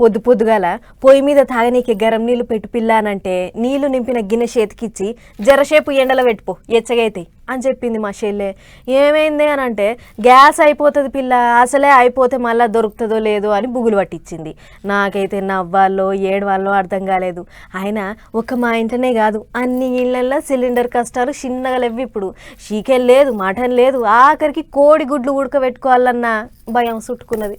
పొద్దు పొద్దుగాల పొయ్యి మీద తాగనీకి గరం నీళ్లు పెట్టు పిల్ల అనంటే నీళ్లు నింపిన గిన్నె చేతికిచ్చి జరసేపు ఎండలో పెట్టుపో ఎచ్చగైతాయి అని చెప్పింది మా చెల్లె. ఏమైంది అని అంటే గ్యాస్ అయిపోతుంది పిల్ల, అసలే అయిపోతే మళ్ళీ దొరుకుతుందో లేదో అని బుగులు పట్టించింది. నాకైతే నవ్వాలో ఏడవాలో అర్థం కాలేదు. అయినా ఒక మా ఇంటనే కాదు, అన్ని ఇళ్లల్లో సిలిండర్ కష్టాలు చిన్నగా లేవు. ఇప్పుడు చికెన్ లేదు, మటన్ లేదు, ఆఖరికి కోడి గుడ్లు ఉడకబెట్టుకోవాలన్న భయం చుట్టుకున్నది.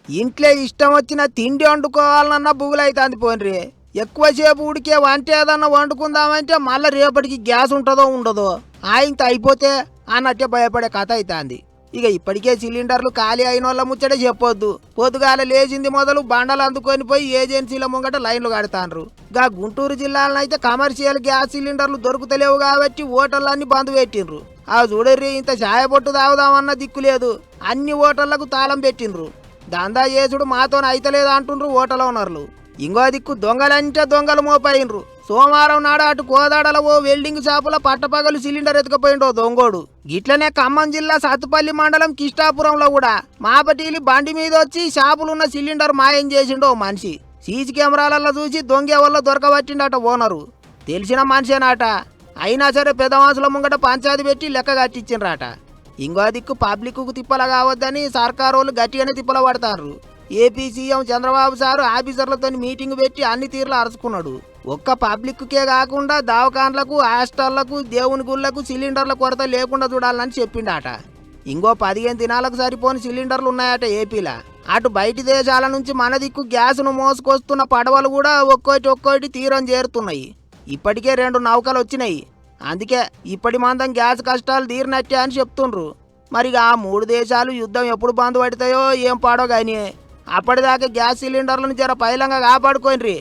ఇంట్లో ఇష్టం వచ్చిన తిండి వండుకోవాలన్నా బుగులైతుంది పోన్రి. ఎక్కువసేపు ఉడికే వంట ఏదన్నా వండుకుందామంటే మళ్ళీ రేపటికి గ్యాస్ ఉంటుందో ఉండదో, ఆయంత అయిపోతే అన్నట్టే భయపడే కథ అవుతుంది. ఇక ఇప్పటికే సిలిండర్లు ఖాళీ అయిన వాళ్ళ ముచ్చటే చెప్పొద్దు. పొద్దుగాల లేచింది మొదలు బండలు అందుకొని పోయి ఏజెన్సీల ముంగట లైన్లు కడతాండ్రు. గా గుంటూరు జిల్లాలనైతే కమర్షియల్ గ్యాస్ సిలిండర్లు దొరుకుతలేవు కాబట్టి హోటళ్ళన్నీ బంద్ పెట్టిండ్రు. ఆ చూడర్రి, ఇంత ఛాయ పొట్టు తాగుదామన్న దిక్కు లేదు, అన్ని హోటళ్లకు తాళం పెట్టిండ్రు. దందా చేసుడు మాతోనే అయితలేదు అంటుండ్రు హోటల్ ఓనర్లు. ఇంకో దిక్కు దొంగలంటే దొంగలు మోపైండ్రు. సోమవారం నాడు అటు కోదాడల ఓ వెల్డింగ్ షాపుల పట్టపగలు సిలిండర్ ఎత్తుకపోయిండో దొంగోడు. గిట్లనే ఖమ్మం జిల్లా సత్తుపల్లి మండలం కిష్టాపురంలో కూడా మాపటీలి బండి మీద వచ్చి షాపులున్న సిలిండర్ మాయం చేసిండో మనిషి. సీసీ కెమెరాలలో చూసి దొంగ వల్ల దొరకబట్టిండట ఓనరు. తెలిసిన మనిషేనాట, అయినా సరే పెద్ద మనుషుల ముంగట పంచాయతీ పెట్టి లెక్క కట్టించిండ్రాట. ఇంకో దిక్కు పబ్లిక్కు తిప్పల కావద్దని సర్కారు వాళ్ళు గట్టిగానే తిప్పల పడతారు. ఏపీ సీఎం చంద్రబాబు సారు ఆఫీసర్లతో మీటింగ్ పెట్టి అన్ని తీర్లు అరుచుకున్నాడు. ఒక్క పబ్లిక్కే కాకుండా దవాఖాన్లకు, హాస్టళ్లకు, దేవుని గుళ్లకు సిలిండర్ల కొరత లేకుండా చూడాలని చెప్పిండట. ఇంకో 15 దినాలకు సరిపోని సిలిండర్లు ఉన్నాయట ఏపీలా. అటు బయటి దేశాల నుంచి మన దిక్కు గ్యాస్ను మోసుకొస్తున్న పడవలు కూడా ఒక్కోటి తీరం చేరుతున్నాయి. ఇప్పటికే 2 నౌకలు వచ్చినాయి. అందుకే ఇప్పటి మందం గ్యాస్ కష్టాలు తీరినట్టే అని చెప్తుండ్రు. మరి ఆ 3 దేశాలు యుద్ధం ఎప్పుడు బంద్ పడతాయో ఏం పాడో కానీ అప్పటిదాకా గ్యాస్ సిలిండర్లను జర పైలంగా కాపాడుకోండ్రి.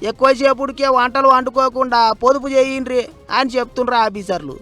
ఎక్కువసేపుడికే వంటలు వండుకోకుండా పొదుపు చేయండ్రి అని చెప్తుండ్రు ఆఫీసర్లు.